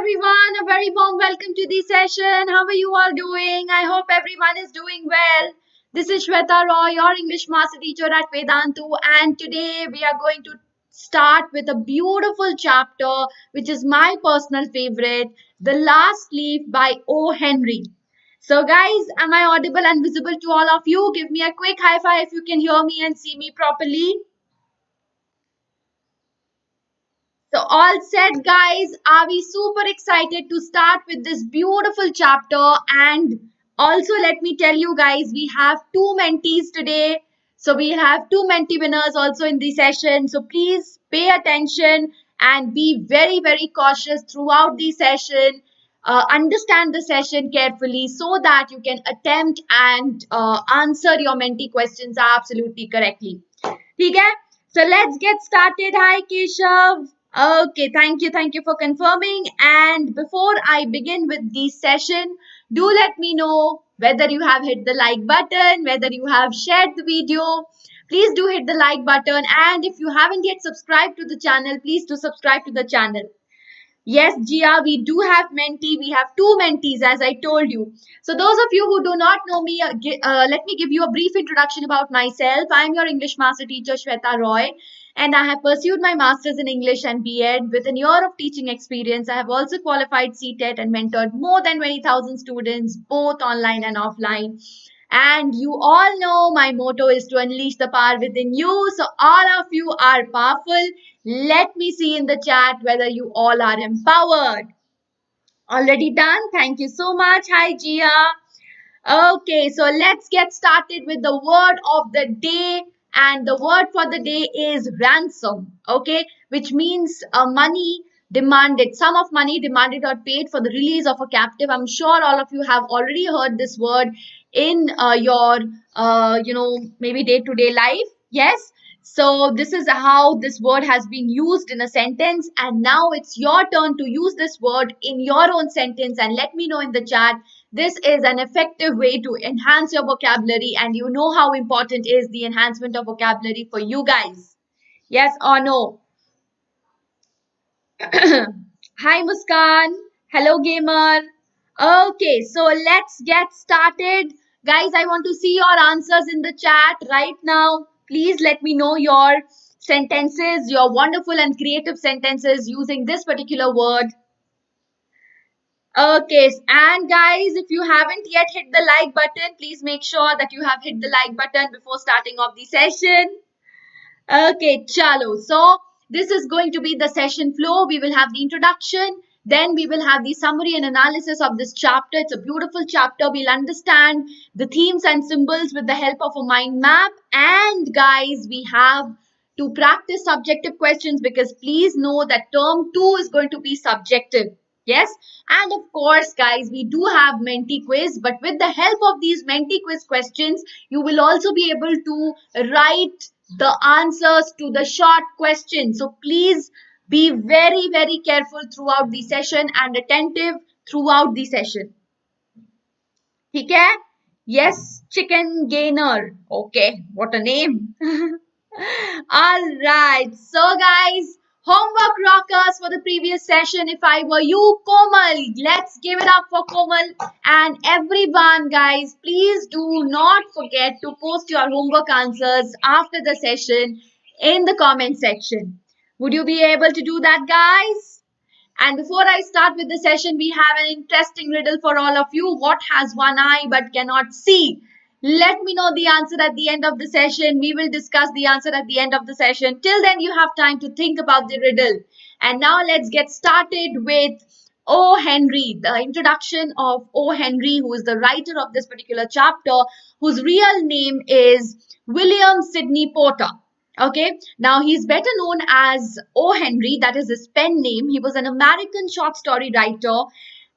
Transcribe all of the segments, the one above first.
everyone, a very warm welcome to the session. How are you all doing? I hope everyone is doing well. This is Sweta Roy, your English master teacher at Vedantu, and today we are going to start with a beautiful chapter which is my personal favorite, The Last Leaf by O. Henry. So guys, am I audible and visible to all of you? Give me a quick high five if you can hear me and see me properly. So all set guys, are we super excited to start with this beautiful chapter? And also let me tell you guys, we have two mentees today. So we have two mentee winners also in the session. So please pay attention and be very, very cautious throughout the session. Understand the session carefully so that you can attempt and answer your mentee questions absolutely correctly. Okay? So let's get started. Hi Keshav. Okay, thank you for confirming. And before I begin with the session, do let me know whether you have hit the like button, whether you have shared the video. Please do hit the like button. And if you haven't yet subscribed to the channel, please do subscribe to the channel. Yes, Gia, we do have mentee. We have two mentees, as I told you. So those of you who do not know me, let me give you a brief introduction about myself. I am your English master teacher, Sweta Roy, and I have pursued my masters in English and B.Ed with an year of teaching experience. I have also qualified CTET and mentored more than 20,000 students, both online and offline. And you all know my motto is to unleash the power within you. So all of you are powerful. Let me see in the chat whether you all are empowered. Already done? Thank you so much. Hi, Gia. Okay, so let's get started with the word of the day. And the word for the day is ransom. Okay, which means money demanded, sum of money demanded or paid for the release of a captive. I'm sure all of you have already heard this word in your, maybe day-to-day life. Yes. So this is how this word has been used in a sentence, and now it's your turn to use this word in your own sentence and let me know in the chat. This is an effective way to enhance your vocabulary, and you know how important is the enhancement of vocabulary for you guys. Yes or no? Hi Muskan. Hello gamer. Okay, so let's get started. Guys, I want to see your answers in the chat right now. Please let me know your sentences, your wonderful and creative sentences using this particular word. Okay, and guys, if you haven't yet hit the like button, please make sure that you have hit the like button before starting off the session. Okay, chalo. So this is going to be the session flow. We will have the introduction. Then we will have the summary and analysis of this chapter. It's a beautiful chapter. We'll understand the themes and symbols with the help of a mind map. And guys, we have to practice subjective questions because please know that term 2 is going to be subjective. Yes. And of course, guys, we do have mentee quiz. But with the help of these mentee quiz questions, you will also be able to write the answers to the short questions. So please be very, very careful throughout the session and attentive throughout the session. Okay? Yes, Chicken Gainer. Okay, what a name. Alright, so guys, homework rockers for the previous session. If I were you, Komal, let's give it up for Komal. And everyone, guys, please do not forget to post your homework answers after the session in the comment section. Would you be able to do that, guys? And before I start with the session, we have an interesting riddle for all of you. What has one eye but cannot see? Let me know the answer at the end of the session. We will discuss the answer at the end of the session. Till then, you have time to think about the riddle. And now let's get started with O. Henry, the introduction of O. Henry, who is the writer of this particular chapter, whose real name is William Sidney Porter. Okay, now he's better known as O. Henry, that is his pen name. He was an American short story writer,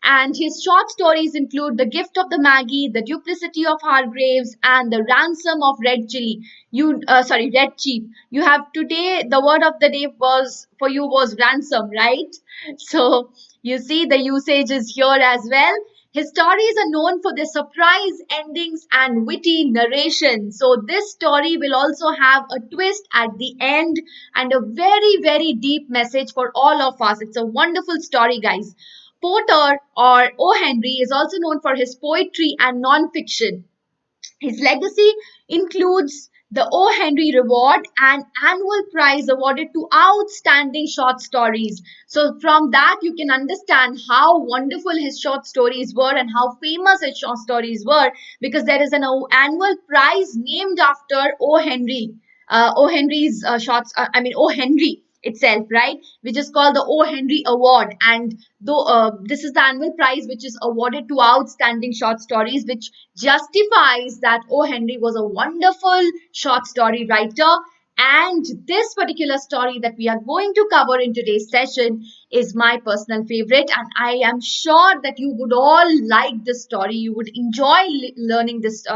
and his short stories include The Gift of the Maggie, The Duplicity of Hargraves, and The Ransom of Red Chili. Red Chief. You have today, the word of the day was for you was ransom, right? So you see the usage is here as well. His stories are known for their surprise endings and witty narration. So this story will also have a twist at the end and a very, very deep message for all of us. It's a wonderful story, guys. Porter, or O. Henry, is also known for his poetry and non-fiction. His legacy includes the O. Henry Reward, an annual prize awarded to outstanding short stories. So, from that, you can understand how wonderful his short stories were and how famous his short stories were, because there is an annual prize named after O. Henry. O. Henry's O. Henry itself, right? Which is called the O. Henry Award. And though this is the annual prize which is awarded to outstanding short stories, which justifies that O. Henry was a wonderful short story writer. And this particular story that we are going to cover in today's session is my personal favorite. And I am sure that you would all like this story. You would enjoy learning this,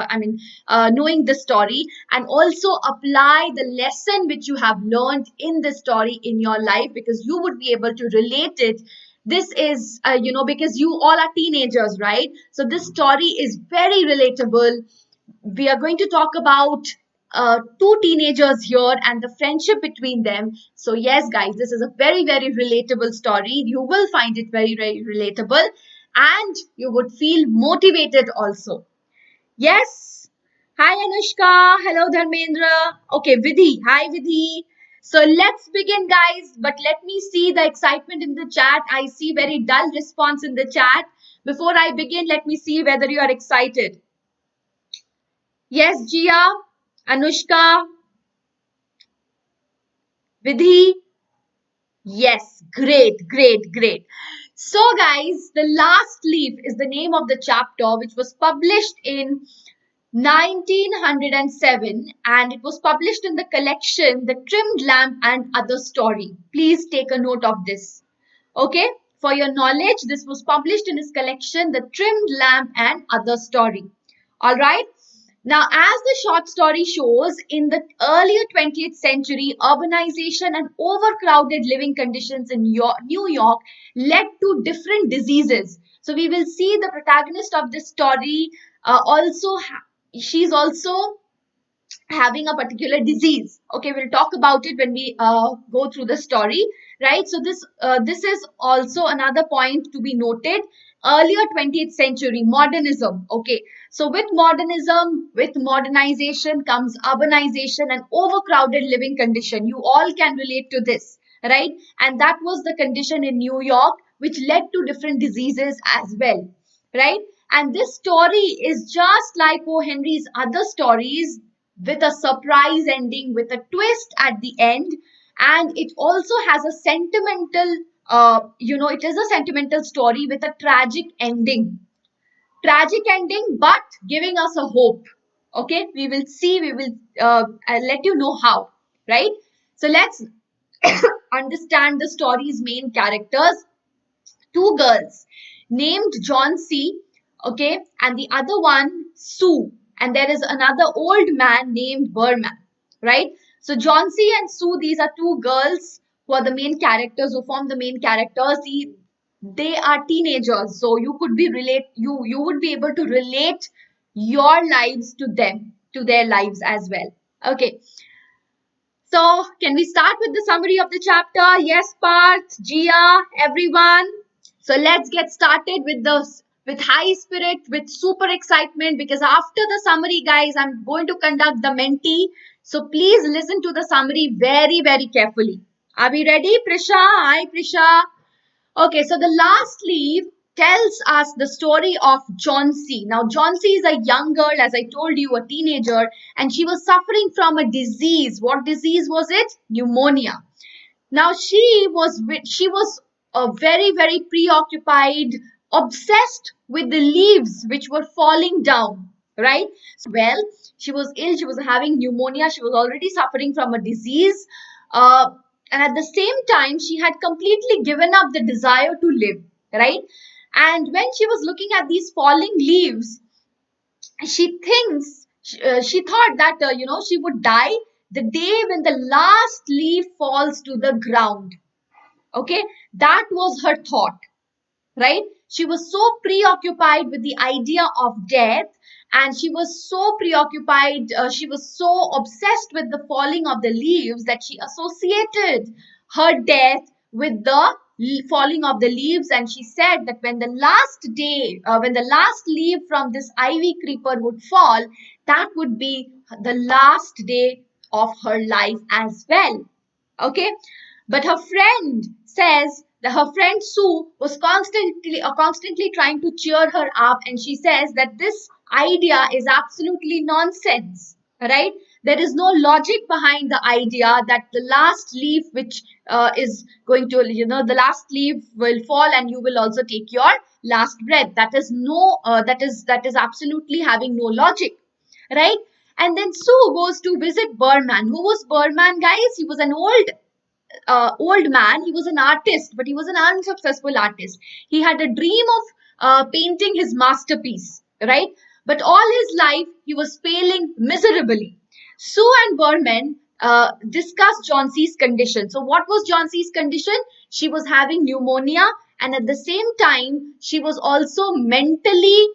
knowing this story, and also apply the lesson which you have learned in this story in your life, because you would be able to relate it. This is, because you all are teenagers, right? So this story is very relatable. We are going to talk about two teenagers here and the friendship between them. So yes, guys, this is a very, very relatable story. You will find it very, very relatable, and you would feel motivated also. Yes. Hi, Anushka. Hello, Dharmendra. Okay, Vidhi. Hi, Vidhi. So let's begin, guys. But let me see the excitement in the chat. I see very dull response in the chat. Before I begin, let me see whether you are excited. Yes, Jia, Anushka, Vidhi. Yes, great, great, great. So, guys, The Last Leaf is the name of the chapter, which was published in 1907, and it was published in the collection The Trimmed Lamp and Other Story. Please take a note of this. Okay, for your knowledge, this was published in his collection The Trimmed Lamp and Other Story. All right. Now, as the short story shows, in the earlier 20th century, urbanization and overcrowded living conditions in New York led to different diseases. So we will see the protagonist of this story she's also having a particular disease. Okay, we'll talk about it when we go through the story, right? So this is also another point to be noted. Earlier 20th century modernism. Okay, so with modernism, with modernization comes urbanization and overcrowded living condition. You all can relate to this, right? And that was the condition in New York, which led to different diseases as well, right? And this story is just like O. Henry's other stories, with a surprise ending, with a twist at the end. And it also has a sentimental, it is a sentimental story with a tragic ending. Tragic ending, but giving us a hope. Okay, we will see, I'll let you know how, right? So let's understand the story's main characters. Two girls named Johnsy, okay, and the other one Sue, and there is another old man named Berman, right? So Johnsy and Sue, these are two girls who are the main characters, who form the main characters. They are teenagers, so you could be you would be able to relate your lives to them, to their lives as well. Okay. So, can we start with the summary of the chapter? Yes, Parth, Gia, everyone. So let's get started with high spirit, with super excitement, because after the summary, guys, I'm going to conduct the mentee. So please listen to the summary very, very carefully. Are we ready, Prisha? Hi, Prisha. Okay, so The Last Leaf tells us the story of Johnsy. Now, Johnsy is a young girl, as I told you, a teenager, and she was suffering from a disease. What disease was it? Pneumonia. Now, she was very, very preoccupied, obsessed with the leaves which were falling down, right? Well, she was ill, she was having pneumonia, she was already suffering from a disease. And at the same time, she had completely given up the desire to live, right? And when she was looking at these falling leaves, she thought that, she would die the day when the last leaf falls to the ground. Okay, that was her thought, right? She was so preoccupied with the idea of death, and she was so preoccupied, she was so obsessed with the falling of the leaves that she associated her death with the falling of the leaves, and she said that when the last leaf from this ivy creeper would fall, that would be the last day of her life as well. Okay, but her friend says that her friend Sue was constantly trying to cheer her up, and she says that this idea is absolutely nonsense, right? There is no logic behind the idea that the last leaf which is going to, the last leaf will fall and you will also take your last breath. That is that is absolutely having no logic, right? And then Sue goes to visit Berman. Who was Berman, guys? He was an old man. He was an artist, but he was an unsuccessful artist. He had a dream of painting his masterpiece, right? But all his life, he was failing miserably. Sue and Berman discussed Johnson's condition. So, what was Johnson's condition? She was having pneumonia, and at the same time, she was also mentally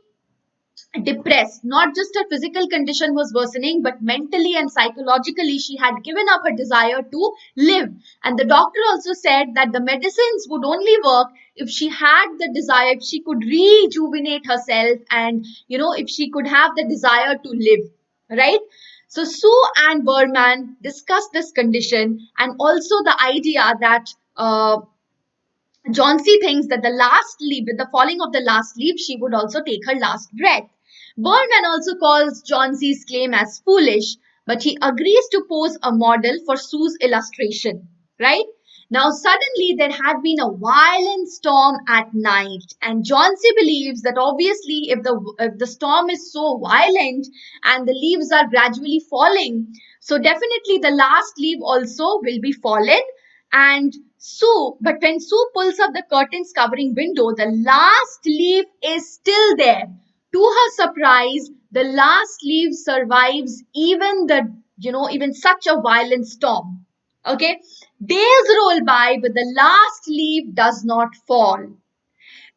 depressed. Not just her physical condition was worsening, but mentally and psychologically she had given up her desire to live. And the doctor also said that the medicines would only work if she had the desire, if she could rejuvenate herself, and if she could have the desire to live, right? So Sue and Berman discussed this condition, and also the idea that Johnsy thinks that the last leaf, with the falling of the last leaf, she would also take her last breath. Burnman also calls Johnsy's claim as foolish, but he agrees to pose a model for Sue's illustration, right? Now, suddenly there had been a violent storm at night, and Johnsy believes that obviously, if the storm is so violent and the leaves are gradually falling, so definitely the last leaf also will be fallen. And but when Sue pulls up the curtains covering window, the last leaf is still there. To her surprise, the last leaf survives even such a violent storm. Okay, days roll by, but the last leaf does not fall.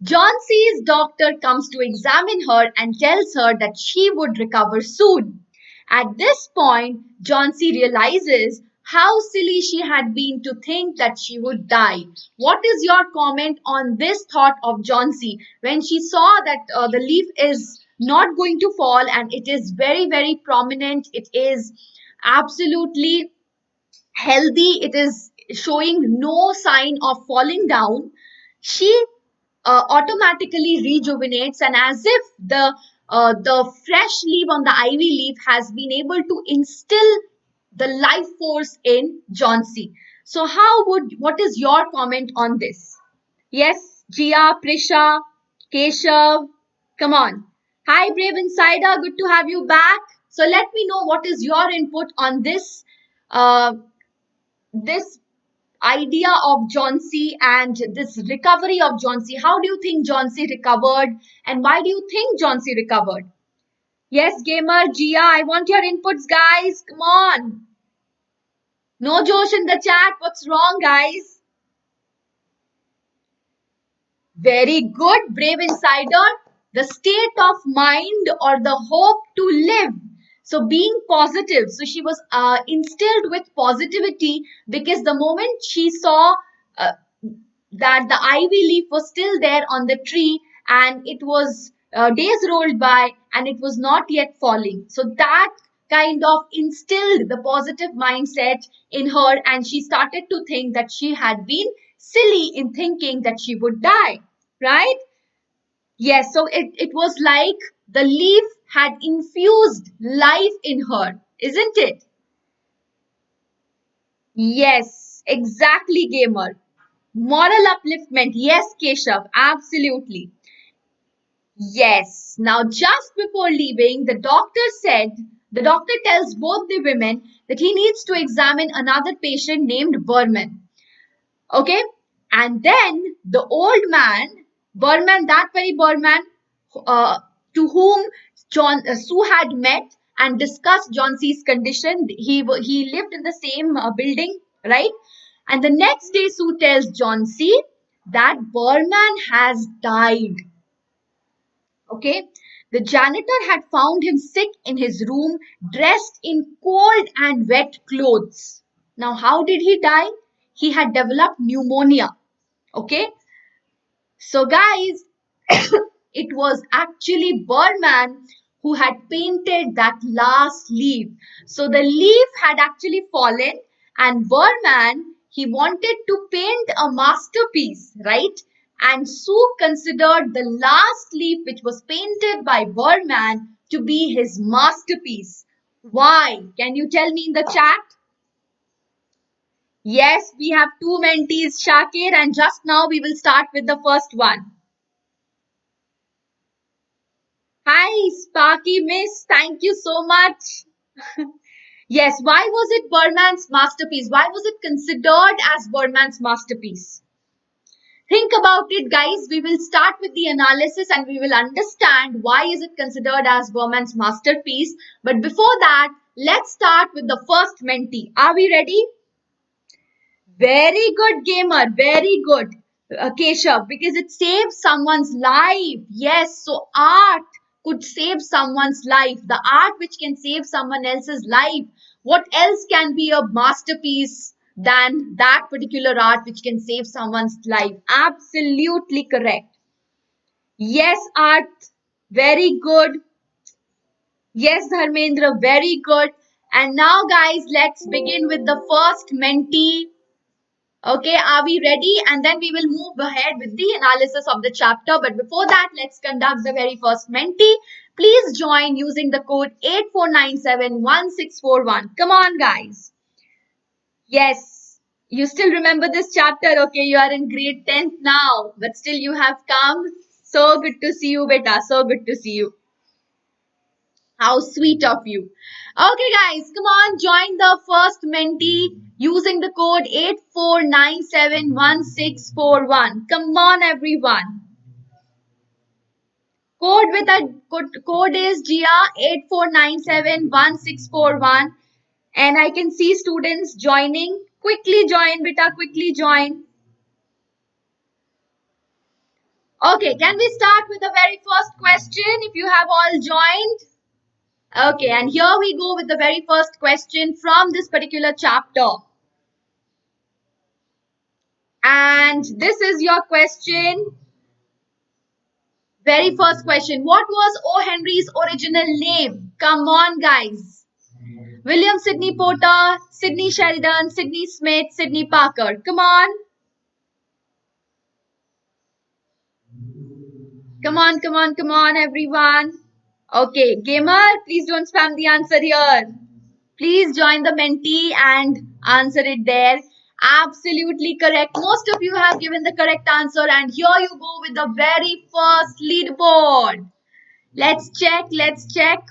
Johnson's doctor comes to examine her and tells her that she would recover soon. At this point, Johnsy realizes how silly she had been to think that she would die. What is your comment on this thought of Johnsy when she saw that the leaf is not going to fall and it is very, very prominent? It is absolutely healthy. It is showing no sign of falling down. She automatically rejuvenates, and as if the fresh leaf on the ivy leaf has been able to instill the life force in Johnsy. So what is your comment on this? Yes, Jia, Prisha, Keshav, come on. Hi, Brave Insider, good to have you back. So let me know what is your input on this idea of Johnsy and this recovery of Johnsy. How do you think Johnsy recovered, and why do you think Johnsy recovered? Yes, Gamer, Gia, I want your inputs, guys. Come on. No Josh in the chat. What's wrong, guys? Very good, Brave Insider. The state of mind or the hope to live. So being positive. So she was instilled with positivity, because the moment she saw that the ivy leaf was still there on the tree, and it was days rolled by and it was not yet falling. So that kind of instilled the positive mindset in her, and she started to think that she had been silly in thinking that she would die, right? Yes, so it was like the leaf had infused life in her, isn't it? Yes, exactly, Gamer. Moral upliftment. Yes, Keshav, absolutely. Yes. Now, just before leaving, the doctor tells both the women that he needs to examine another patient named Berman. Okay? And then the old man, Berman, that very Berman, to whom Sue had met and discussed Johnson's condition, he lived in the same building, right? And the next day, Sue tells Johnsy that Berman has died. Okay? The janitor had found him sick in his room, dressed in cold and wet clothes. Now, how did he die? He had developed pneumonia. Okay. So guys, it was actually Birdman who had painted that last leaf. So the leaf had actually fallen, and Birdman, he wanted to paint a masterpiece, right? And Sue considered the last leaf which was painted by Birdman to be his masterpiece. Why? Can you tell me in the chat? Yes, we have two mentees, Shakir, and just now we will start with the first one. Hi, Sparky Miss. Thank you so much. Yes, why was it Birdman's masterpiece? Why was it considered as Birdman's masterpiece? Think about it, guys. We will start with the analysis and we will understand why is it considered as Birdman's masterpiece. But before that, let's start with the first mentee. Are we ready? Very good, gamer. Very good, Keshav, because it saves someone's life. Yes, so art could save someone's life. The art which can save someone else's life. What else can be a masterpiece than that particular art which can save someone's life? Absolutely correct. Yes, art. Very good. Yes, Dharmendra. Very good. And now, guys, let's begin with the first mentee. Okay, are we ready? And then we will move ahead with the analysis of the chapter. But before that, let's conduct the very first mentee. Please join using the code 84971641. Come on, guys. Yes, you still remember this chapter. Okay, you are in grade 10th now, but still you have come. So good to see you, beta. So good to see you. How sweet of you. Okay, guys, come on, join the first mentee using the code 84971641. Come on, everyone. Code is GIA 84971641. And I can see students joining. Quickly join, beta, quickly join. Okay, can we start with the very first question if you have all joined? Okay, and here we go with the very first question from this particular chapter. And this is your question. Very first question. What was O. Henry's original name? Come on, guys. William Sidney Porter, Sidney Sheldon, Sidney Smith, Sidney Parker. Come on. Come on, come on, come on, everyone. Okay, gamer, please don't spam the answer here. Please join the mentee and answer it there. Absolutely correct. Most of you have given the correct answer, and here you go with the very first leaderboard. Let's check. Let's check.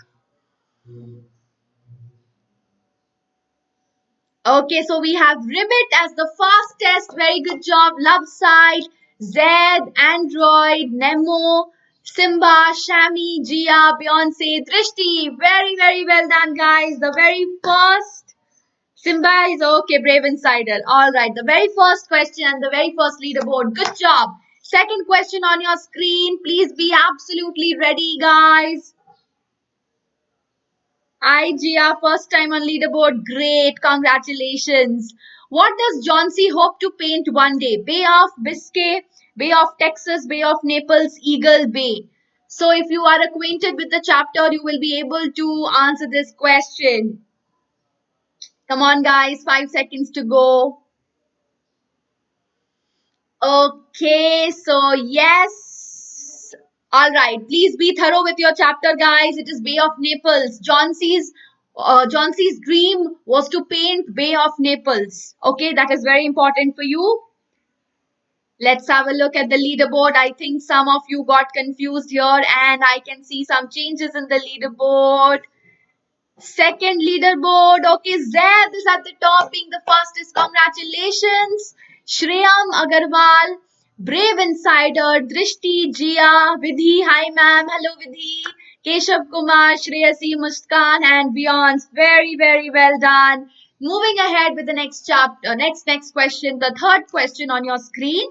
Okay, so we have Ribbit as the fastest. Very good job. Love Side, Zed, Android, Nemo, Simba, Shami, Gia, Beyonce, Drishti. Very, very well done, guys. The very first Simba is okay, Brave Insider. Alright, the very first question and the very first leaderboard. Good job. Second question on your screen. Please be absolutely ready, guys. Hi, Gia. First time on leaderboard. Great. Congratulations. What does John C. hope to paint one day? Bay of Biscay, Bay of Texas, Bay of Naples, Eagle Bay. So if you are acquainted with the chapter, you will be able to answer this question. Come on, guys. 5 seconds to go. Okay, so yes. All right, please be thorough with your chapter, guys. It is Bay of Naples. John C's dream was to paint Bay of Naples. Okay, that is very important for you. Let's have a look at the leaderboard. I think some of you got confused here, and I can see some changes in the leaderboard. Second leaderboard. Okay, Zed is at the top, being the fastest. Congratulations. Shreyam Agarwal, Brave Insider, Drishti, Jia, Vidhi. Hi, ma'am. Hello, Vidhi. Keshav Kumar, Shreyasi, Muskan, and Beyonce. Very, very well done. Moving ahead with the next chapter. Next question. The third question on your screen.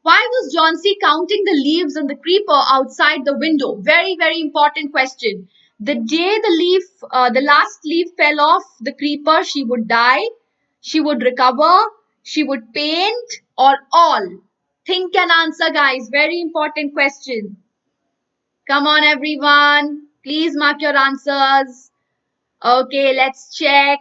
Why was John C. counting the leaves on the creeper outside the window? Very, very important question. The day the last leaf fell off the creeper, she would die. She would recover. she would paint, or all? Think and answer, guys. Very important question. Come on, everyone. Please mark your answers. Okay, let's check.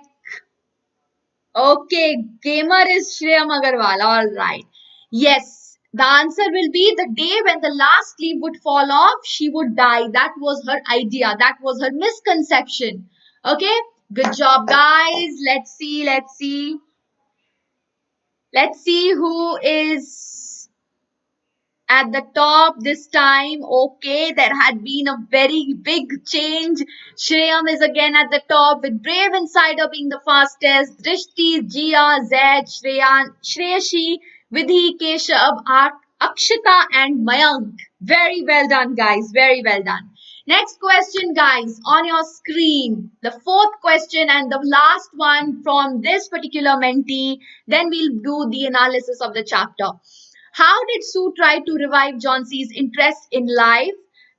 Okay, gamer is Shreyam Agarwal. All right. Yes, the answer will be the day when the last leaf would fall off, she would die. That was her idea. That was her misconception. Okay, good job, guys. Let's see. Let's see who is at the top this time. Okay, there had been a very big change. Shreyam is again at the top with Brave Insider being the fastest. Drishti, Jia, Zaid, Shreyashi, Vidhi, Keshav, Akshita and Mayank. Very well done, guys. Very well done. Next question, guys, on your screen. The fourth question and the last one from this particular mentee. Then we'll do the analysis of the chapter. How did Sue try to revive Johnsey's interest in life?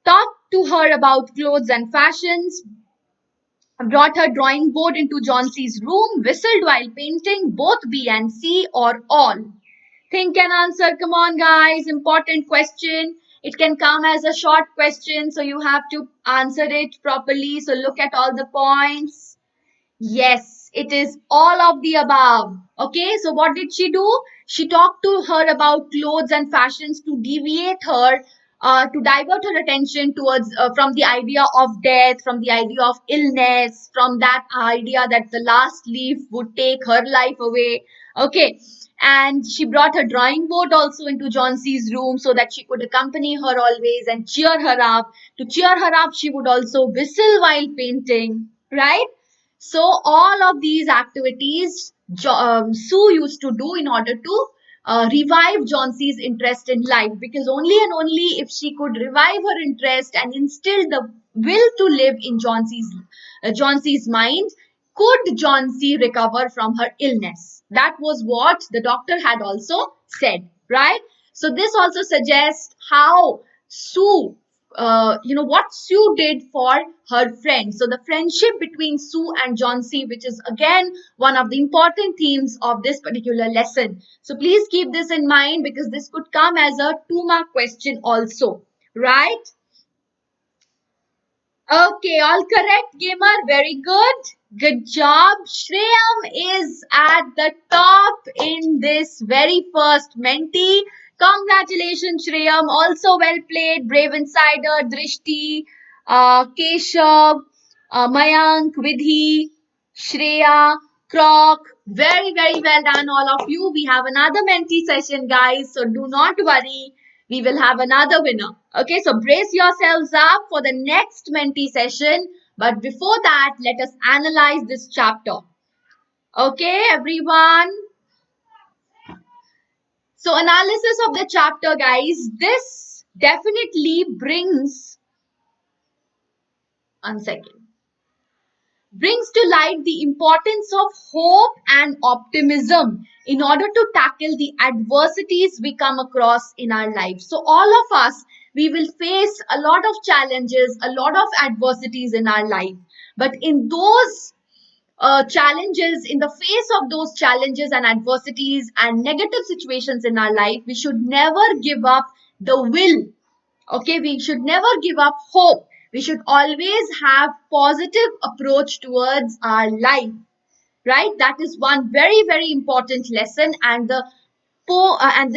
Talked to her about clothes and fashions, brought her drawing board into Johnsey's room, whistled while painting, both B and C, or all? Think and answer. Come on, guys. Important question. It can come as a short question, so you have to answer it properly. So look at all the points. Yes, it is all of the above. Okay, so what did she do? She talked to her about clothes and fashions to deviate her, to divert her attention towards from the idea of death, from the idea of illness, from that idea that the last leaf would take her life away. Okay, and she brought her drawing board also into Johnsey's room so that she could accompany her always and cheer her up. To cheer her up, she would also whistle while painting, right? So all of these activities Sue used to do in order to revive Johnsey's interest in life, because only and only if she could revive her interest and instill the will to live in Johnsey's mind could Johnsey recover from her illness. That was what the doctor had also said, right? So this also suggests how Sue what Sue did for her friend. So the friendship between Sue and Johnsey, which is again one of the important themes of this particular lesson. So please keep this in mind because this could come as a 2-mark question also, right? Okay, all correct, gamer. Very good. Good job. Shreyam is at the top in this very first mentee. Congratulations, Shreyam. Also well played. Brave Insider, Drishti, Keshav, Mayank, Vidhi, Shreya, Croc. Very, very well done, all of you. We have another mentee session, guys. So do not worry. We will have another winner. Okay, so brace yourselves up for the next mentee session. But before that, let us analyze this chapter. Okay, everyone. So analysis of the chapter, guys. This definitely brings to light the importance of hope and optimism in order to tackle the adversities we come across in our life. So all of us, we will face a lot of challenges, a lot of adversities in our life. But in those challenges, in the face of those challenges and adversities and negative situations in our life, we should never give up the will. Okay, we should never give up hope. We should always have positive approach towards our life, right? That is one very, very important lesson, and the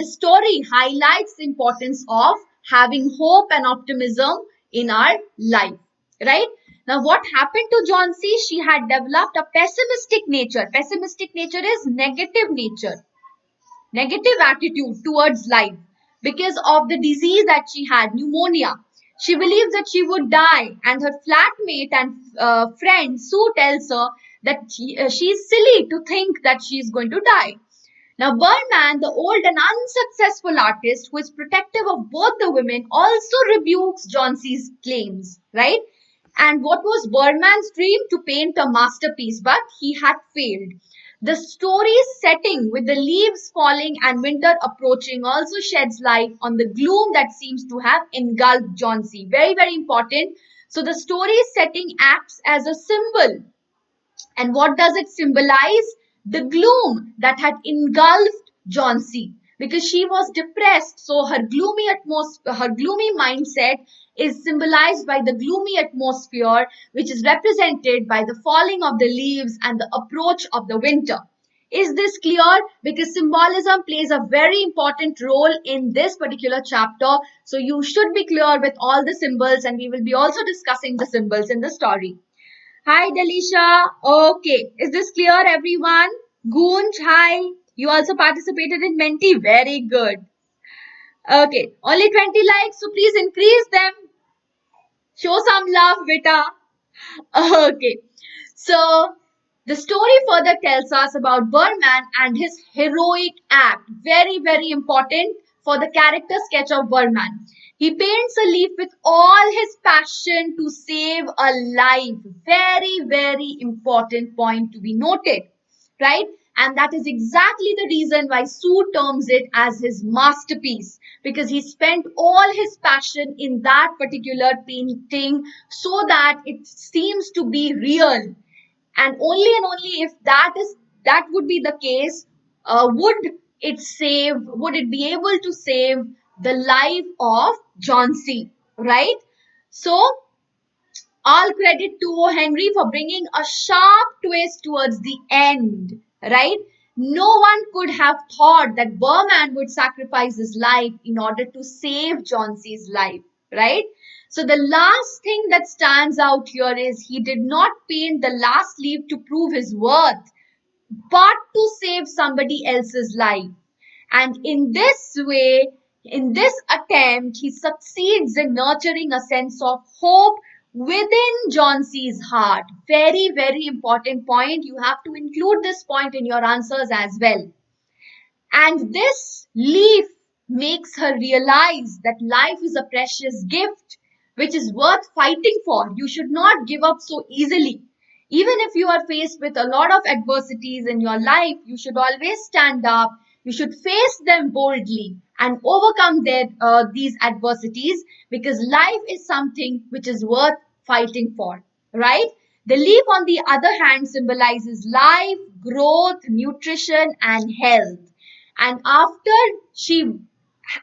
story highlights the importance of having hope and optimism in our life, right? Now, what happened to Johnsey? She had developed a pessimistic nature. Pessimistic nature is negative nature, negative attitude towards life because of the disease that she had, pneumonia. She believes that she would die, and her flatmate and friend Sue tells her that she's silly to think that she's going to die. Now, Burnman, the old and unsuccessful artist who is protective of both the women, also rebukes Johnsey's claims, right? And what was Burnman's dream? To paint a masterpiece, but he had failed. The story's setting with the leaves falling and winter approaching also sheds light on the gloom that seems to have engulfed Johnsey. Very, very important. So the story's setting acts as a symbol. And what does it symbolize? the gloom that had engulfed Johnsy, because she was depressed. So her gloomy mindset is symbolized by the gloomy atmosphere, which is represented by the falling of the leaves and the approach of the winter. Is this clear? Because symbolism plays a very important role in this particular chapter. So you should be clear with all the symbols, and we will be also discussing the symbols in the story. Hi, Delisha. Okay. Is this clear, everyone? Goonj, hi. You also participated in Mentee. Very good. Okay. Only 20 likes, so please increase them. Show some love, beta. Okay. So, the story further tells us about Burman and his heroic act. Very, very important for the character sketch of Burman. He paints a leaf with all his passion to save a life. Very, very important point to be noted, right? And that is exactly the reason why Sue terms it as his masterpiece, because he spent all his passion in that particular painting so that it seems to be real. And only if that would be the case, would it be able to save the life of John C, right? So all credit to O. Henry for bringing a sharp twist towards the end, right? No one could have thought that Burman would sacrifice his life in order to save John C's life, right? So the last thing that stands out here is he did not paint the last leaf to prove his worth, but to save somebody else's life. And in this way, in this attempt, he succeeds in nurturing a sense of hope within John C's heart. Very, very important point. You have to include this point in your answers as well. And this leaf makes her realize that life is a precious gift which is worth fighting for. You should not give up so easily. Even if you are faced with a lot of adversities in your life, you should always stand up. You should face them boldly and overcome these adversities, because life is something which is worth fighting for, right? The leaf, on the other hand, symbolizes life, growth, nutrition, and health. And after she's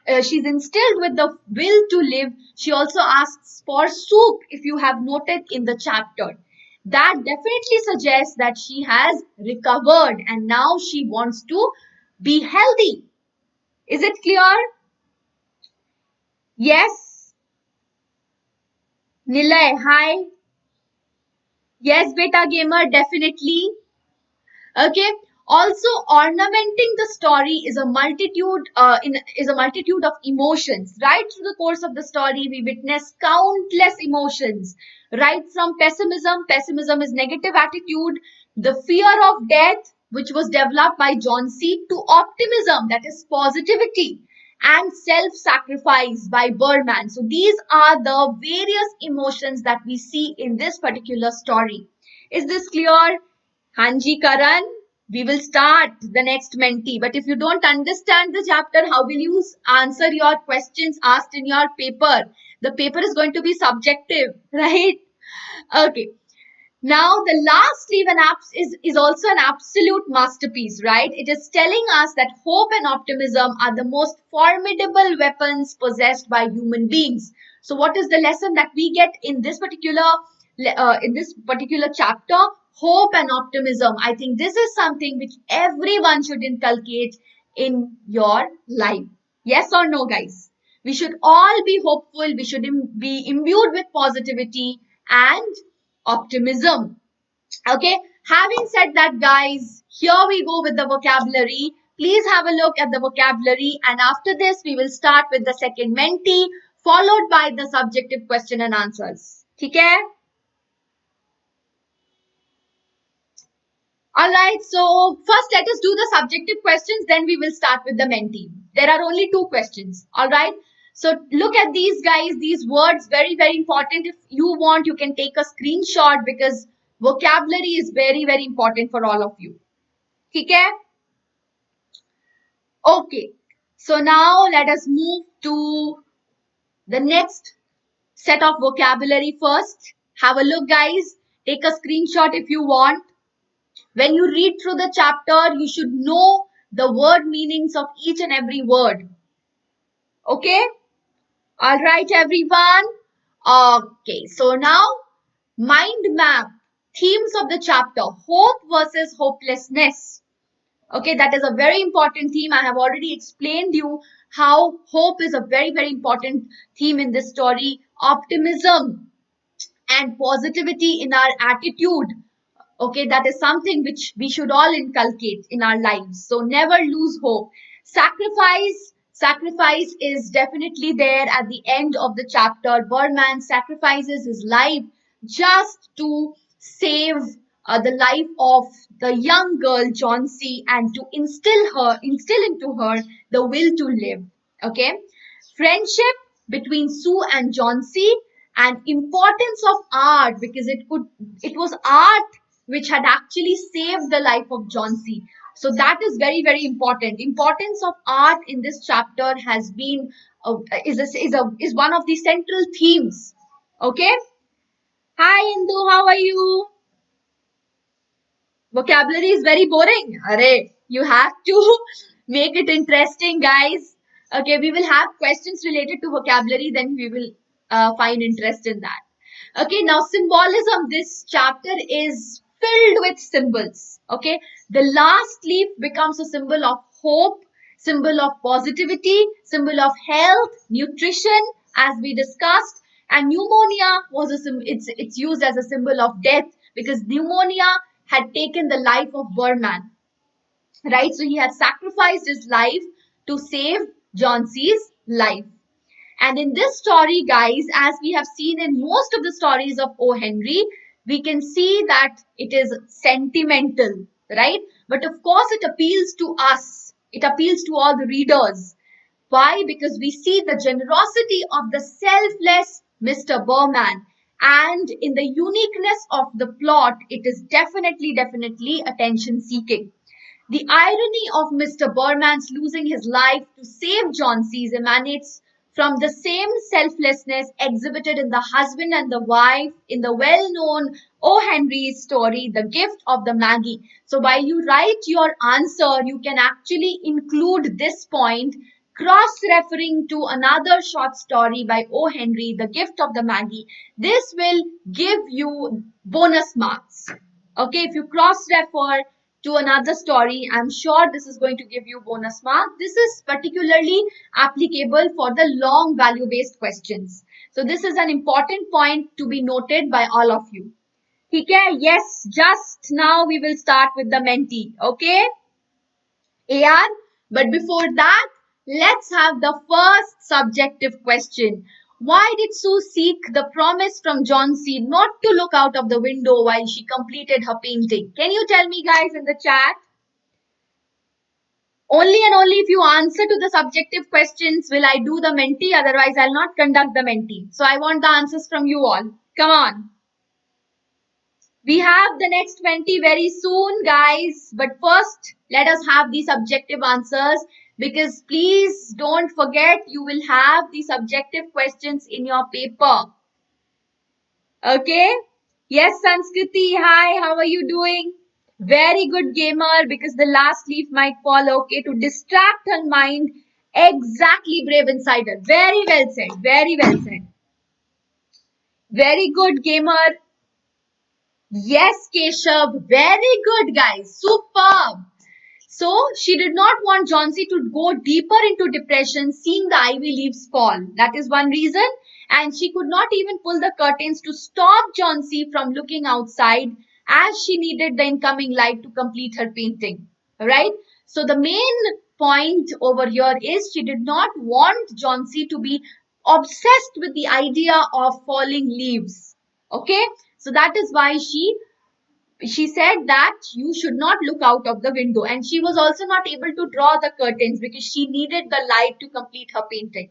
instilled with the will to live, she also asks for soup, if you have noted in the chapter. That definitely suggests that she has recovered and now she wants to be healthy. Is it clear? Yes. Nilay, hi. Yes, beta gamer, definitely. Okay. Also, ornamenting the story is a multitude of emotions. Right through the course of the story, we witness countless emotions. Right from pessimism is negative attitude, the fear of death, which was developed by John C, to optimism, that is positivity, and self-sacrifice by Burman. So these are the various emotions that we see in this particular story. Is this clear? Hanji Karan, we will start the next mentee. But if you don't understand the chapter, how will you answer your questions asked in your paper? The paper is going to be subjective, right? Okay. Now, the last leaf is also an absolute masterpiece, right? It is telling us that hope and optimism are the most formidable weapons possessed by human beings. So, what is the lesson that we get in this particular chapter? Hope and optimism. I think this is something which everyone should inculcate in your life. Yes or no, guys? We should all be hopeful. We should be imbued with positivity and optimism. Okay, having said that, guys, here we go with the vocabulary. Please have a look at the vocabulary, and after this we will start with the second mentee, followed by the subjective question and answers. Okay? Alright, so first let us do the subjective questions, then we will start with the mentee. There are only two questions. Alright, so look at these, guys, these words, very, very important. If you want, you can take a screenshot, because vocabulary is very, very important for all of you. Okay? Okay, so now let us move to the next set of vocabulary first. Have a look, guys. Take a screenshot if you want. When you read through the chapter, you should know the word meanings of each and every word. Okay? All right, everyone. Okay, so now mind map. Themes of the chapter: hope versus hopelessness. Okay, that is a very important theme. I have already explained you how hope is a very, very important theme in this story. Optimism and positivity in our attitude. Okay, that is something which we should all inculcate in our lives. So never lose hope. Sacrifice is definitely there at the end of the chapter. Birdman sacrifices his life just to save the life of the young girl Johnsy and to instill into her the will to live. Okay, friendship between Sue and Johnsy, and importance of art, because it was art which had actually saved the life of Johnsy. So that is very, very important. Importance of art in this chapter has been is one of the central themes. Okay. Hi Indu, how are you? Vocabulary is very boring. Array, you have to make it interesting, guys. Okay, we will have questions related to vocabulary, then we will find interest in that. Okay, now symbolism. This chapter is filled with symbols. Okay, the last leaf becomes a symbol of hope, symbol of positivity, symbol of health, nutrition, as we discussed, and pneumonia was it's used as a symbol of death because pneumonia had taken the life of Berman, right? So he had sacrificed his life to save Johnsy's life. And in this story, guys, as we have seen in most of the stories of O. Henry, we can see that it is sentimental, right? But of course, it appeals to us. It appeals to all the readers. Why? Because we see the generosity of the selfless Mr. Berman. And in the uniqueness of the plot, it is definitely attention seeking. The irony of Mr. Berman's losing his life to save Johnsy's emanates from the same selflessness exhibited in the husband and the wife in the well-known O. Henry's story, The Gift of the Maggie. So while you write your answer, you can actually include this point, cross-referring to another short story by O. Henry, The Gift of the Maggie. This will give you bonus marks. Okay, if you cross-refer to another story, I'm sure this is going to give you bonus mark. This is particularly applicable for the long value based questions. So this is an important point to be noted by all of you. Okay, yes, just now we will start with the mentee. Okay, AR. But before that, let's have the first subjective question. Why did Sue seek the promise from Johnsy not to look out of the window while she completed her painting? Can you tell me, guys, in the chat? Only and only if you answer to the subjective questions will I do the mentee, otherwise I'll not conduct the mentee. So I want the answers from you all. Come on. We have the next mentee very soon, guys. But first, let us have the subjective answers, because please don't forget you will have the subjective questions in your paper. Okay? Yes, Sanskriti. Hi, how are you doing? Very good, gamer, because the last leaf might fall. Okay, to distract her mind. Exactly, brave insider. Very well said. Very well said. Very good, gamer. Yes, Keshav. Very good, guys. Superb. So she did not want Johnsy to go deeper into depression seeing the ivy leaves fall. That is one reason. And she could not even pull the curtains to stop Johnsy from looking outside, as she needed the incoming light to complete her painting. Right? So the main point over here is she did not want Johnsy to be obsessed with the idea of falling leaves. Okay? So that is why she said that you should not look out of the window, and she was also not able to draw the curtains because she needed the light to complete her painting.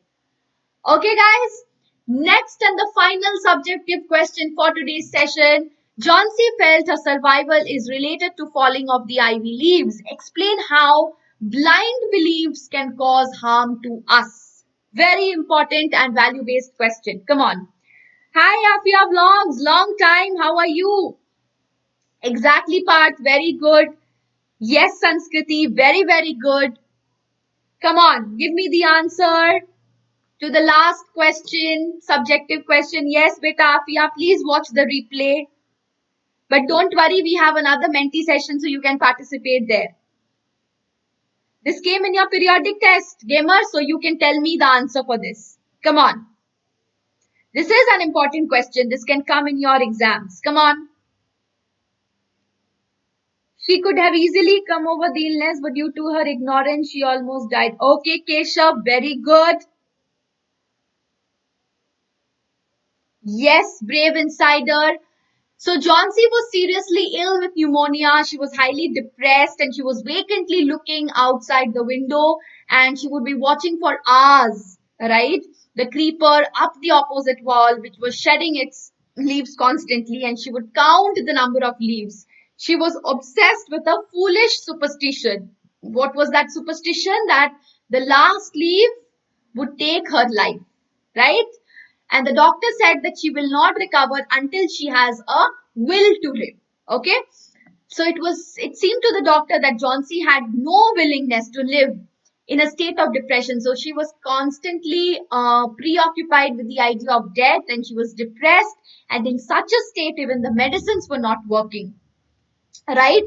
Okay, guys, next and the final subjective question for today's session. Johnsy felt her survival is related to falling of the ivy leaves. Explain how blind beliefs can cause harm to us. Very important and value based question. Come on. Hi Afia Vlogs, long time, how are you? Exactly, Parth. Very good. Yes, Sanskriti. Very, very good. Come on, give me the answer to the last question, subjective question. Yes, beta, Afia, please watch the replay. But don't worry, we have another mentee session so you can participate there. This came in your periodic test, gamer, so you can tell me the answer for this. Come on. This is an important question. This can come in your exams. Come on. She could have easily come over the illness, but due to her ignorance, she almost died. Okay, Keshav, very good. Yes, brave insider. So Johnsy was seriously ill with pneumonia. She was highly depressed and she was vacantly looking outside the window and she would be watching for hours, right? The creeper up the opposite wall, which was shedding its leaves constantly, and she would count the number of leaves. She was obsessed with a foolish superstition. What was that superstition? That the last leaf would take her life, right? And the doctor said that she will not recover until she has a will to live. Okay. So it seemed to the doctor that Johnsy had no willingness to live in a state of depression. So she was constantly preoccupied with the idea of death and she was depressed. And in such a state, even the medicines were not working. Right.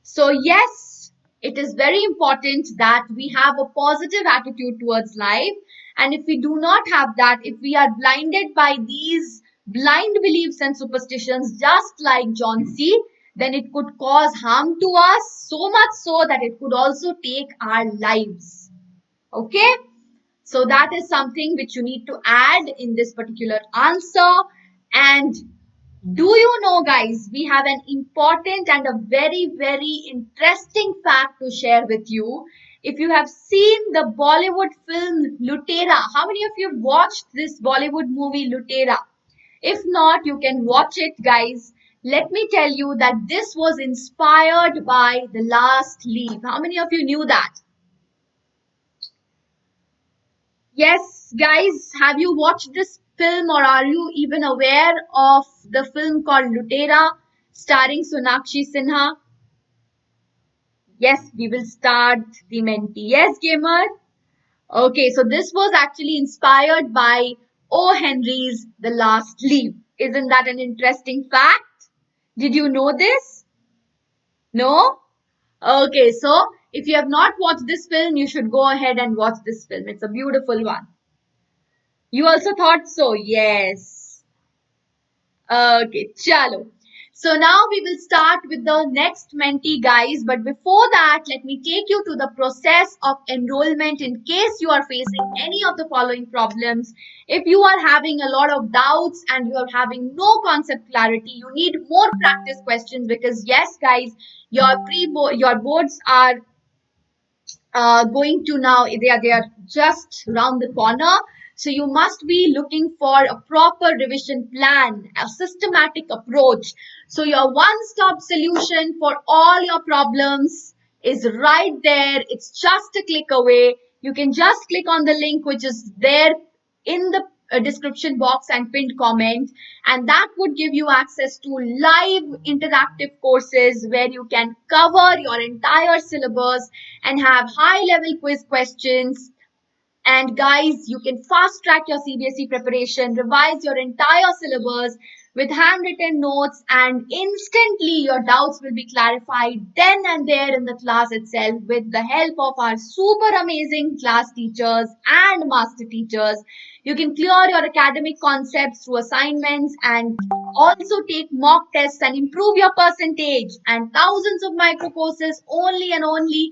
So yes, it is very important that we have a positive attitude towards life. And if we do not have that, if we are blinded by these blind beliefs and superstitions, just like Johnsy, then it could cause harm to us, so much so that it could also take our lives. Okay? So that is something which you need to add in this particular answer. And do you know, guys, we have an important and a very, very interesting fact to share with you. If you have seen the Bollywood film Lutera, how many of you have watched this Bollywood movie Lutera? If not, you can watch it, guys. Let me tell you that this was inspired by The Last Leaf. How many of you knew that? Yes, guys, have you watched this film or are you even aware of the film called Lutera starring Sonakshi Sinha? Yes, we will start the mentee. Yes, gamer? Okay, so this was actually inspired by O. Henry's The Last Leaf. Isn't that an interesting fact? Did you know this? No? Okay, so if you have not watched this film, you should go ahead and watch this film. It's a beautiful one. You also thought so? Yes. Okay, chalo. So now we will start with the next mentee, guys. But before that, let me take you to the process of enrollment in case you are facing any of the following problems. If you are having a lot of doubts and you are having no concept clarity, you need more practice questions because yes, guys, your boards are going to now they are just around the corner, so you must be looking for a proper revision plan, a systematic approach. So your one-stop solution for all your problems is right there. It's just a click away. You can just click on the link which is there in the description box and pinned comment, and that would give you access to live interactive courses where you can cover your entire syllabus and have high level quiz questions. And guys, you can fast track your CBSE preparation, revise your entire syllabus with handwritten notes, and instantly your doubts will be clarified then and there in the class itself with the help of our super amazing class teachers and master teachers. You can clear your academic concepts through assignments and also take mock tests and improve your percentage, and thousands of micro courses only and only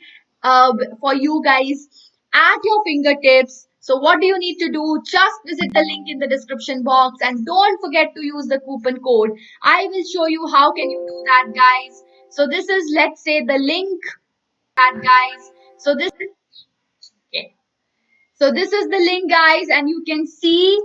for you guys at your fingertips. So what do you need to do? Just visit the link in the description box and don't forget to use the coupon code. I will show you how can you do that, guys. So this is, let's say, the link that, guys. So this is okay. So this is the link, guys, and you can see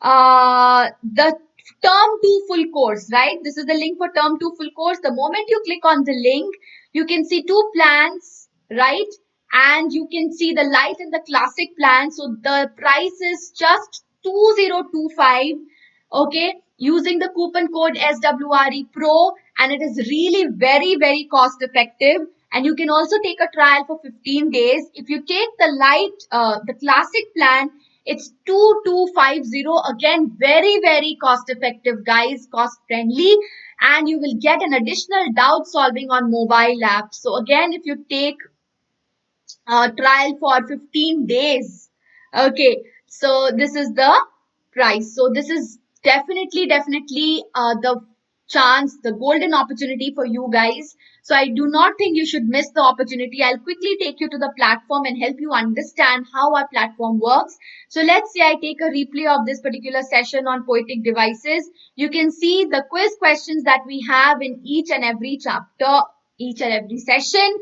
the term 2 full course, right? This is the link for term 2 full course. The moment you click on the link, you can see two plans, right? And you can see the light and the classic plan. So the price is just 2025, okay, using the coupon code SWRE Pro, and it is really very, very cost effective. And you can also take a trial for 15 days. If you take the classic plan, it's 2250. Again, very, very cost effective, guys, cost friendly. And you will get an additional doubt solving on mobile app. So again, if you take trial for 15 days. Okay, so this is the price. So this is definitely the chance, the golden opportunity for you guys. So I do not think you should miss the opportunity. I'll quickly take you to the platform and help you understand how our platform works. So let's say I take a replay of this particular session on poetic devices. You can see the quiz questions that we have in each and every chapter, each and every session.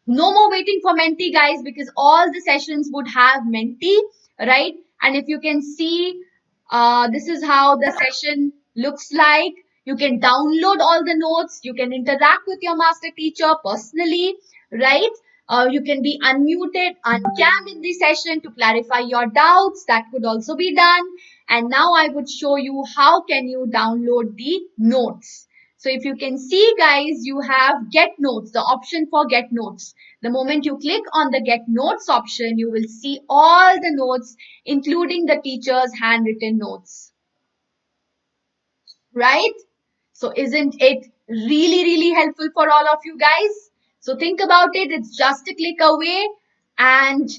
No more waiting for mentee, guys, because all the sessions would have mentee, right? And if you can see, this is how the session looks like. You can download all the notes. You can interact with your master teacher personally, right? You can be unmuted, uncam in the session to clarify your doubts. That could also be done. And now I would show you how can you download the notes. So if you can see, guys, you have get notes, the option for get notes. The moment you click on the get notes option, you will see all the notes, including the teacher's handwritten notes. Right? So isn't it really, really helpful for all of you guys? So think about it. It's just a click away and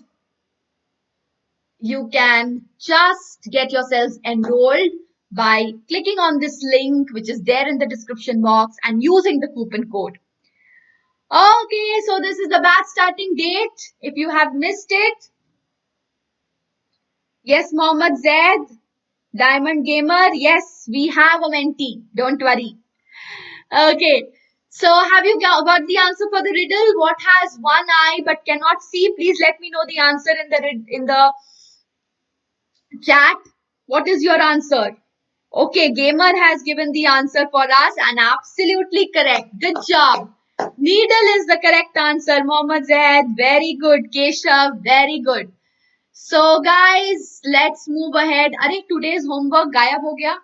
you can just get yourselves enrolled by clicking on this link, which is there in the description box, and using the coupon code. Okay, so this is the batch starting date. If you have missed it, yes, Mohammed Zaid, Diamond Gamer, yes, we have a mentee. Don't worry. Okay, so have you got the answer for the riddle? What has one eye but cannot see? Please let me know the answer in the chat. What is your answer? Okay, Gamer has given the answer for us and absolutely correct. Good job. Needle is the correct answer. Mohammed Zaid, very good. Keshav, very good. So guys, let's move ahead. Arey, today's homework gayab ho gaya?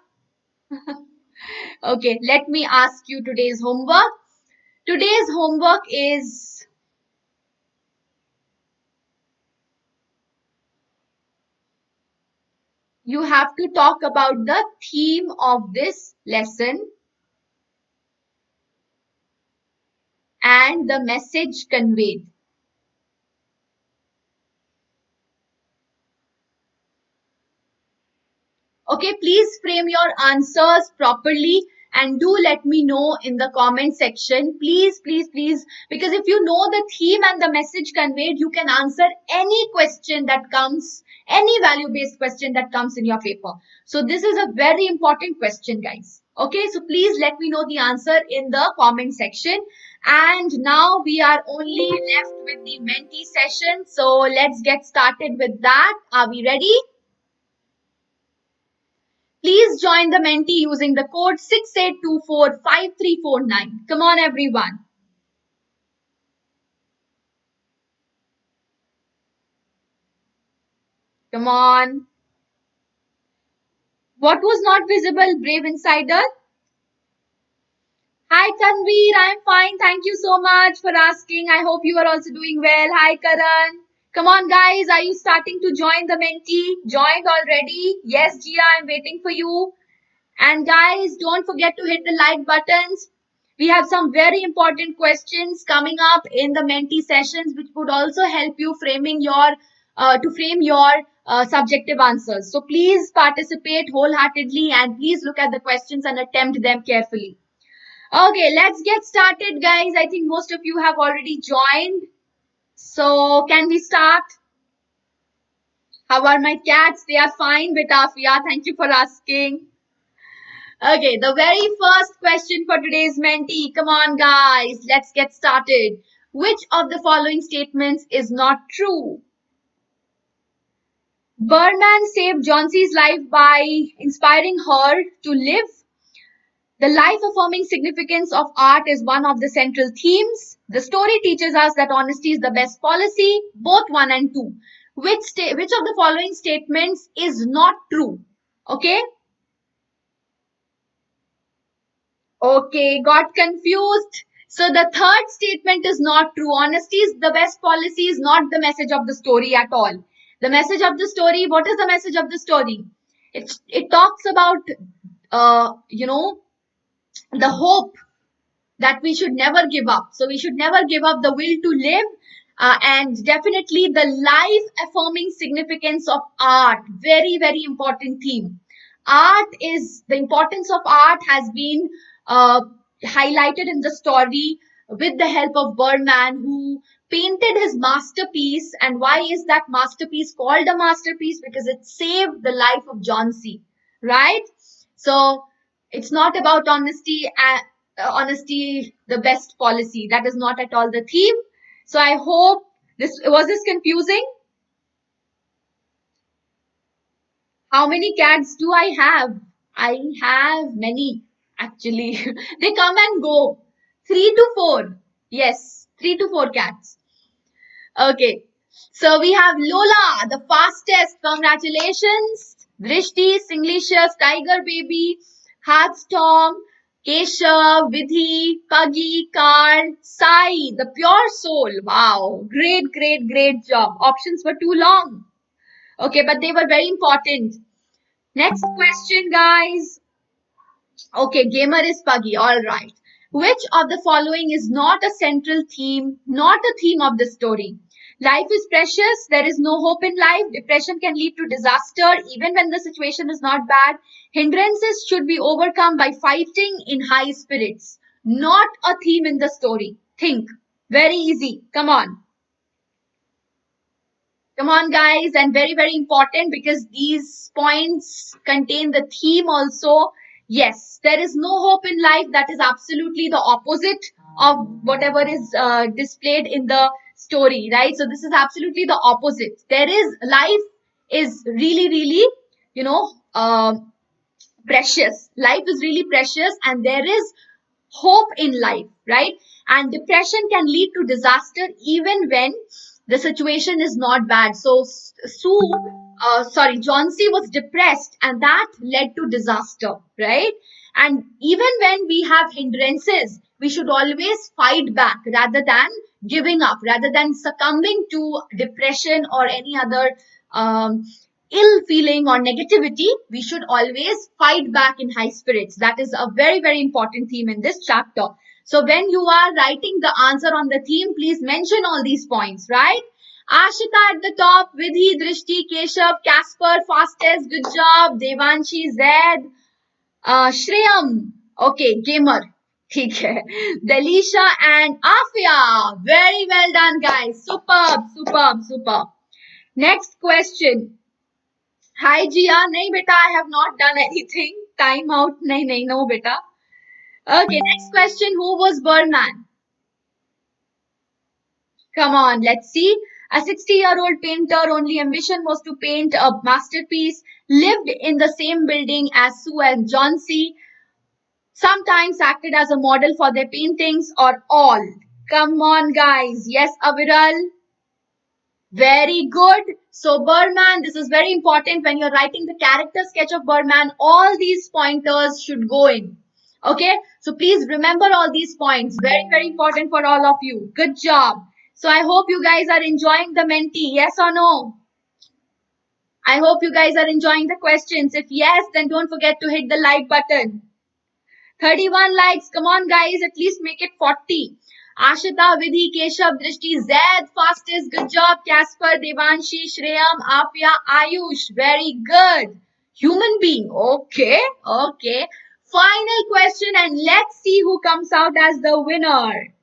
Okay, let me ask you today's homework. Today's homework is you have to talk about the theme of this lesson and the message conveyed. Okay, please frame your answers properly and do let me know in the comment section. Please, please, please. Because if you know the theme and the message conveyed, you can answer any question that comes, any value-based question that comes in your paper. So this is a very important question, guys. Okay, so please let me know the answer in the comment section. And now we are only left with the mentee session. So let's get started with that. Are we ready? Please join the mentee using the code 68245349. Come on, everyone. Come on. What was not visible, Brave Insider? Hi, Tanveer. I'm fine. Thank you so much for asking. I hope you are also doing well. Hi, Karan. Come on, guys. Are you starting to join the mentee? Joined already? Yes, Gia, I'm waiting for you. And guys, don't forget to hit the like buttons. We have some very important questions coming up in the mentee sessions, which would also help you framing your subjective answers. So please participate wholeheartedly and please look at the questions and attempt them carefully. Okay, let's get started, guys. I think most of you have already joined. So can we start? How are my cats? They are fine, Betafia. Thank you for asking. Okay, the very first question for today's mentee. Come on, guys. Let's get started. Which of the following statements is not true? Berman saved Johnsey's life by inspiring her to live. The life-affirming significance of art is one of the central themes. The story teaches us that honesty is the best policy. Both 1 and 2. Which of the following statements is not true? Okay. Okay, got confused. So the third statement is not true. Honesty is the best policy is not the message of the story at all. The message of the story, what is the message of the story? It talks about, the hope that we should never give up. So we should never give up the will to live, and definitely the life affirming significance of art. Very, very important theme. Art is the importance of art has been uh, highlighted in the story with the help of Berman, who painted his masterpiece. And why is that masterpiece called a masterpiece? Because it saved the life of John C. Right? So it's not about honesty. Honesty the best policy. That is not at all the theme. So I hope this confusing. How many cats do I have? I have many actually. They come and go. 3 to 4. Yes, 3 to 4 cats. Okay. So we have Lola, the fastest. Congratulations. Drishti, Singlicious, Tiger Baby, Heartstorm, Keshav, Vidhi, Puggy, Carl, Sai, the pure soul. Wow. Great, great, great job. Options were too long. Okay, but they were very important. Next question, guys. Okay, gamer is Puggy. All right. Which of the following is not a central theme, not a theme of the story? Life is precious. There is no hope in life. Depression can lead to disaster even when the situation is not bad. Hindrances should be overcome by fighting in high spirits. Not a theme in the story. Think. Very easy. Come on. Come on, guys, and very, very important because these points contain the theme also. Yes, there is no hope in life. That is absolutely the opposite of whatever is displayed in the story, right? So this is absolutely the opposite. There is life is really, really, you know, precious. Life is really precious, and there is hope in life, right? And depression can lead to disaster even when the situation is not bad. So John C was depressed, and that led to disaster, right? And even when we have hindrances, we should always fight back rather than giving up, rather than succumbing to depression or any other um, ill feeling or negativity. We should always fight back in high spirits. That is a very, very important theme in this chapter. So when you are writing the answer on the theme, please mention all these points, right? Ashita at the top, Vidhi, Drishti, Keshav, Casper, fastest, good job. Devanshi, Zed, Shreyam, okay, gamer. ठीक है. Delisha and Afia. Very well done, guys. Superb, superb, superb. Next question. Hi Jia, nahi beta, I have not done anything. Time out, nahi, no beta. Okay, next question. Who was Berman? Come on, let's see. A 60-year-old painter, only ambition was to paint a masterpiece, lived in the same building as Sue and John C. Sometimes acted as a model for their paintings, or all. Come on, guys. Yes, Aviral. Very good. So Berman, this is very important when you're writing the character sketch of Berman. All these pointers should go in. Okay. So please remember all these points. Very, very important for all of you. Good job. So I hope you guys are enjoying the mentee. Yes or no? I hope you guys are enjoying the questions. If yes, then don't forget to hit the like button. 31 likes. Come on, guys. At least make it 40. Ashita, Vidhi, Keshav, Drishti, Zed, fastest. Good job. Casper, Devanshi, Shreyam, Afia, Ayush. Very good. Human being. Okay. Okay. Final question, and let's see who comes out as the winner.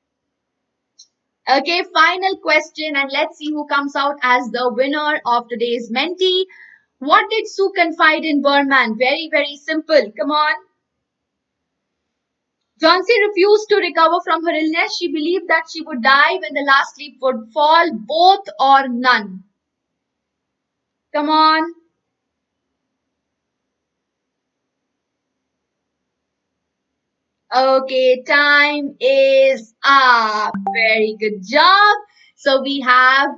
Okay, final question, and let's see who comes out as the winner of today's mentee. What did Sue confide in Berman? Very, very simple. Come on. Johnsy refused to recover from her illness. She believed that she would die when the last leaf would fall, both or none. Come on. Okay, time is up. Very good job. So we have,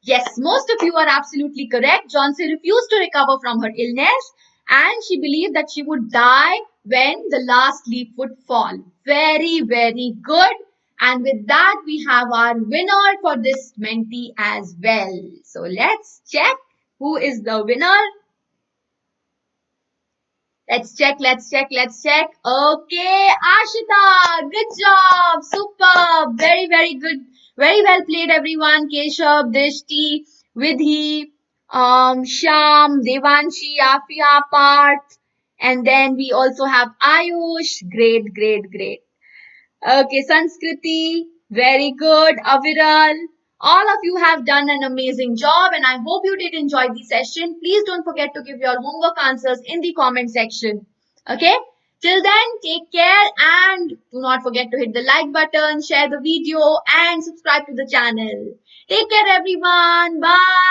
yes, most of you are absolutely correct. Johnsy refused to recover from her illness, and she believed that she would die when the last leaf would fall. Very, very good. And with that, we have our winner for this mentee as well. So let's check who is the winner. Let's check. Okay, Ashita, good job. Superb. Very, very good. Very well played, everyone. Keshav, Drishti, Vidhi, Sham, Devanshi, Afia, Parth. And then we also have Ayush. Great. Okay, Sanskriti, very good. Aviral, all of you have done an amazing job and I hope you did enjoy the session. Please don't forget to give your homework answers in the comment section. Okay? Till then, take care and do not forget to hit the like button, share the video and subscribe to the channel. Take care everyone. Bye.